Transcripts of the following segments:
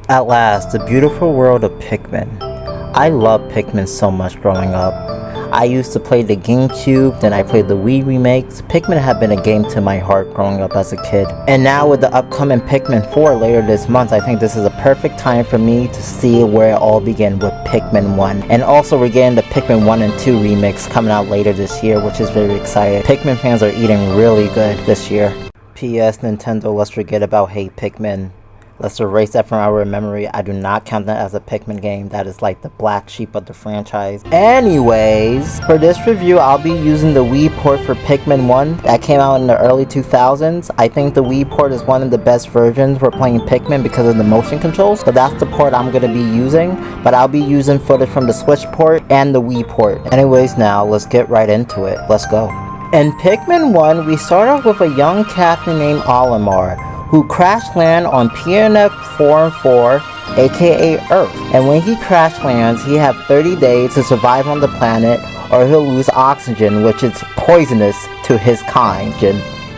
At last, the beautiful world of Pikmin. I loved Pikmin so much growing up. I used to play the GameCube, then I played the Wii remakes. Pikmin had been a game to my heart growing up as a kid. And now with the upcoming Pikmin 4 later this month, I think this is a perfect time for me to see where it all began with Pikmin 1. And also we're getting the Pikmin 1 and 2 remix coming out later this year, which is very exciting. Pikmin fans are eating really good this year. P.S. Nintendo, let's forget about Hey Pikmin. Let's erase that from our memory. I do not count that as a Pikmin game. That is like the black sheep of the franchise. Anyways, for this review, I'll be using the Wii port for Pikmin 1 that came out in the early 2000s. I think the Wii port is one of the best versions for playing Pikmin because of the motion controls. So that's the port I'm going to be using. But I'll be using footage from the Switch port and the Wii port. Anyways, now let's get right into it. Let's go. In Pikmin 1, we start off with a young captain named Olimar, who crash land on PNF 4 aka Earth. And when he crash lands, he have 30 days to survive on the planet or he'll lose oxygen, which is poisonous to his kind.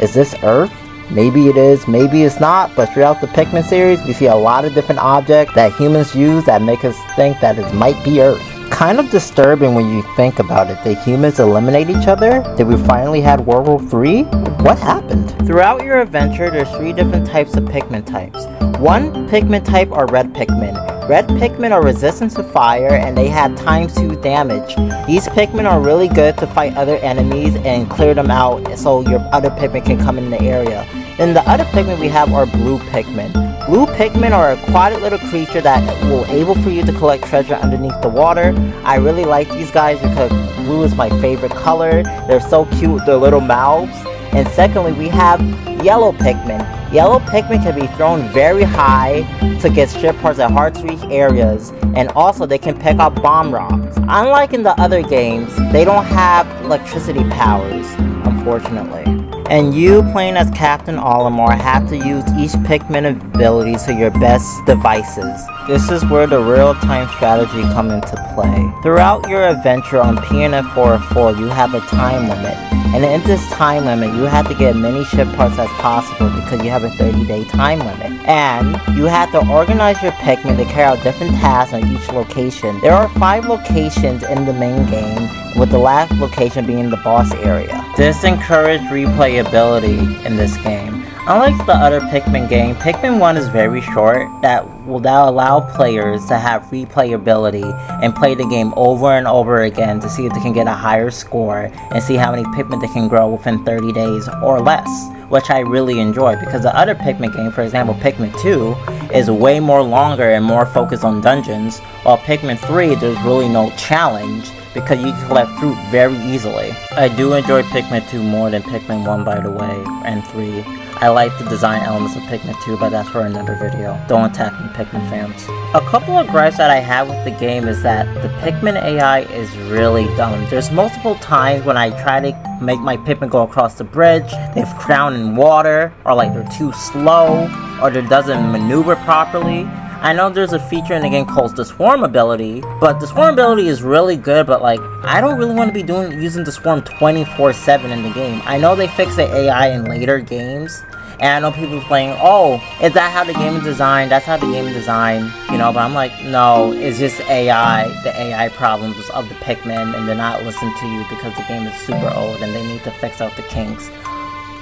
Is this Earth? Maybe it is, maybe it's not, but throughout the Pikmin series, we see a lot of different objects that humans use that make us think that it might be Earth. Kind of disturbing when you think about it. Did humans eliminate each other? Did we finally have World War III? What happened? Throughout your adventure, there's 3 different types of Pikmin types. One Pikmin type are red Pikmin. Red Pikmin are resistant to fire and they have ×2 damage. These Pikmin are really good to fight other enemies and clear them out so your other Pikmin can come in the area. Then the other Pikmin we have are blue Pikmin. Blue Pikmin are an aquatic little creature that will able for you to collect treasure underneath the water. I really like these guys because blue is my favorite color. They're so cute with their little mouths. And secondly, we have yellow Pikmin. Yellow Pikmin can be thrown very high to get strip parts at hard to reach areas, and also they can pick up bomb rocks. Unlike in the other games, they don't have electricity powers, unfortunately. And you, playing as Captain Olimar, have to use each Pikmin abilities to your best devices. This is where the real-time strategy comes into play. Throughout your adventure on PNF 4 you have a time limit. And in this time limit, you have to get as many ship parts as possible because you have a 30-day time limit. And you have to organize your Pikmin to carry out different tasks on each location. There are 5 locations in the main game, with the last location being the boss area. This encouraged replayability in this game. Unlike the other Pikmin game, Pikmin 1 is very short that will allow players to have replayability and play the game over and over again to see if they can get a higher score and see how many Pikmin they can grow within 30 days or less, which I really enjoy because the other Pikmin game, for example Pikmin 2, is way more longer and more focused on dungeons, while Pikmin 3 there's really no challenge because you can collect fruit very easily. I do enjoy Pikmin 2 more than Pikmin 1 by the way, and 3. I like the design elements of Pikmin 2, but that's for another video. Don't attack me, Pikmin fans. A couple of gripes that I have with the game is that the Pikmin AI is really dumb. There's multiple times when I try to make my Pikmin go across the bridge, they drown in water, or like they're too slow, or they doesn't maneuver properly. I know there's a feature in the game called the Swarm ability, but the Swarm ability is really good, but like, I don't really want to be using the Swarm 24/7 in the game. I know they fix the AI in later games, and I know people playing, oh, is that how the game is designed? That's how the game is designed, you know, but I'm like, no, it's just AI, the AI problems of the Pikmin, and they're not listening to you because the game is super old and they need to fix out the kinks.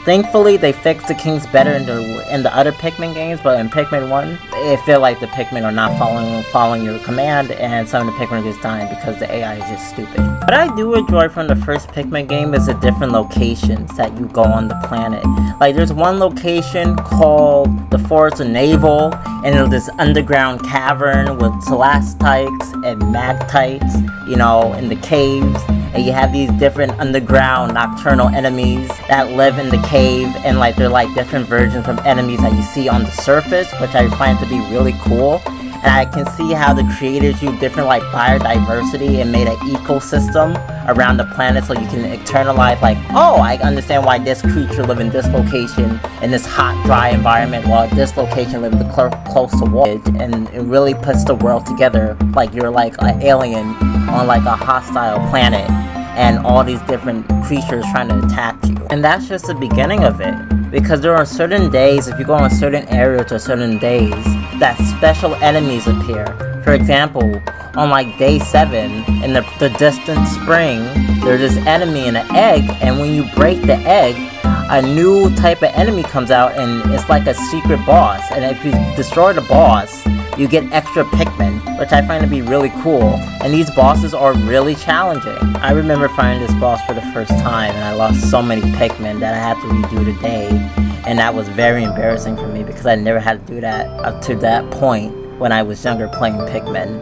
Thankfully, they fixed the kinks better in the other Pikmin games, but in Pikmin 1, it feel like the Pikmin are not following your command, and some of the Pikmin are just dying because the AI is just stupid. What I do enjoy from the first Pikmin game is the different locations that you go on the planet. Like, there's one location called the Forest of Navel, and it's this underground cavern with stalactites and magtites, you know, in the caves. And you have these different underground nocturnal enemies that live in the cave, and like they're like different versions of enemies that you see on the surface, which I find to be really cool. And I can see how the creators use different like biodiversity and made an ecosystem around the planet so you can internalize like, oh, I understand why this creature live in this location in this hot, dry environment while this location live close to water. And it really puts the world together like you're like an alien on like a hostile planet and all these different creatures trying to attack you. And that's just the beginning of it, because there are certain days, if you go on certain areas or certain days, that special enemies appear. For example, on like day 7, in the distant spring, there's this enemy in an egg, and when you break the egg, a new type of enemy comes out, and it's like a secret boss. And if you destroy the boss, you get extra Pikmin, which I find to be really cool. And these bosses are really challenging. I remember finding this boss for the first time, and I lost so many Pikmin that I had to redo today. And that was very embarrassing for me because I never had to do that up to that point when I was younger playing Pikmin,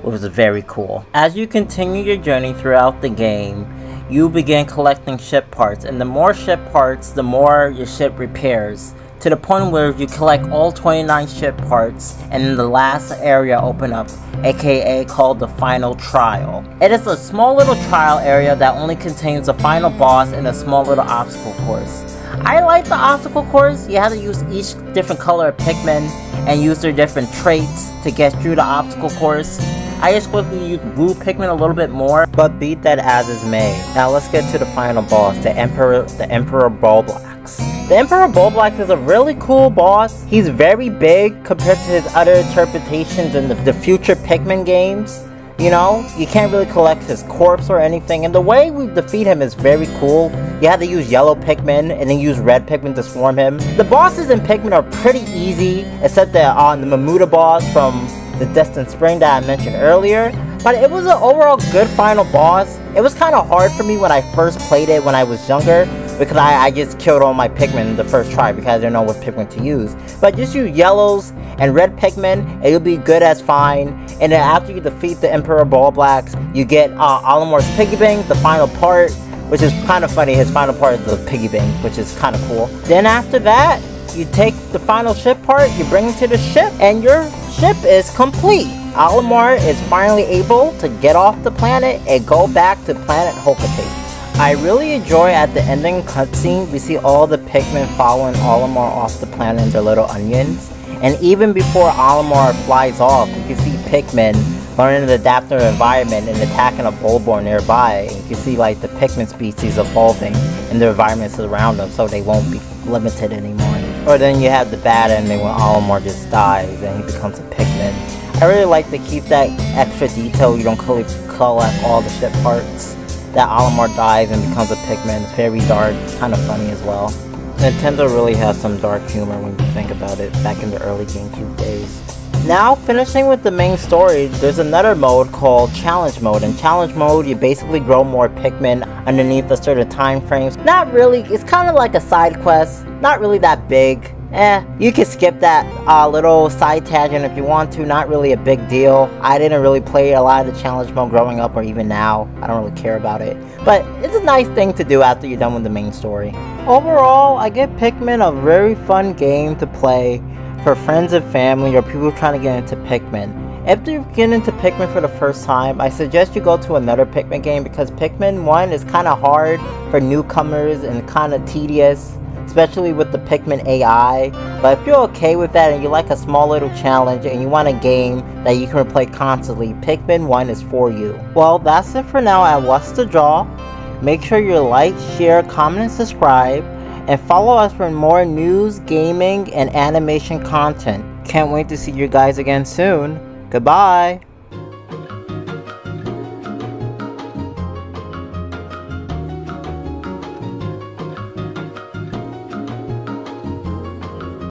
which was very cool. As you continue your journey throughout the game, you begin collecting ship parts, and the more ship parts, the more your ship repairs, to the point where you collect all 29 ship parts, and then the last area open up, aka called the final trial. It is a small little trial area that only contains the final boss and a small little obstacle course. I like the obstacle course. You have to use each different color of Pikmin and use their different traits to get through the obstacle course. I just wish we used blue Pikmin a little bit more, but beat that as is may. Now let's get to the final boss, the Emperor Bulblax. The Emperor Bulblax is a really cool boss. He's very big compared to his other interpretations in the future Pikmin games. You know, you can't really collect his corpse or anything, and the way we defeat him is very cool. You have to use yellow Pikmin and then use red Pikmin to swarm him. The bosses in Pikmin are pretty easy, except the Mamuta boss from the distant spring that I mentioned earlier, but it was an overall good final boss. It was kind of hard for me when I first played it when I was younger, because I just killed all my Pikmin the first try because I didn't know what Pikmin to use. But just use yellows and red Pikmin and you'll be good as fine. And then after you defeat the Emperor Bulblax, you get Olimar's Piggy Bank, the final part, which is kind of funny. His final part is the Piggy Bank, which is kind of cool. Then after that, you take the final ship part, you bring it to the ship, and your ship is complete. Olimar is finally able to get off the planet and go back to planet Hokate. I really enjoy at the ending cutscene, we see all the Pikmin following Olimar off the planet in their little onions. And even before Olimar flies off, you can see Pikmin learning to adapt their environment and attacking a Bulbor nearby. And you can see like the Pikmin species evolving in the environments around them, so they won't be limited anymore. Or then you have the bad ending when Olimar just dies and he becomes a Pikmin. I really like to keep that extra detail. You don't collect all the ship parts. That Olimar dies and becomes a Pikmin. It's very dark, kind of funny as well. Nintendo really has some dark humor when you think about it, back in the early GameCube days. Now, finishing with the main story, there's another mode called Challenge Mode. In Challenge Mode, you basically grow more Pikmin underneath a certain time frames. Not really, it's kind of like a side quest, not really that big. You can skip that little side tangent if you want to, not really a big deal. I didn't really play a lot of the challenge mode growing up or even now. I don't really care about it. But it's a nice thing to do after you're done with the main story. Overall, I give Pikmin a very fun game to play for friends and family or people trying to get into Pikmin. If you get into Pikmin for the first time, I suggest you go to another Pikmin game because Pikmin 1 is kind of hard for newcomers and kind of tedious, especially with the Pikmin AI. But if you're okay with that and you like a small little challenge and you want a game that you can play constantly, Pikmin 1 is for you. Well, that's it for now at What's the Draw. Make sure you like, share, comment, and subscribe. And follow us for more news, gaming, and animation content. Can't wait to see you guys again soon. Goodbye!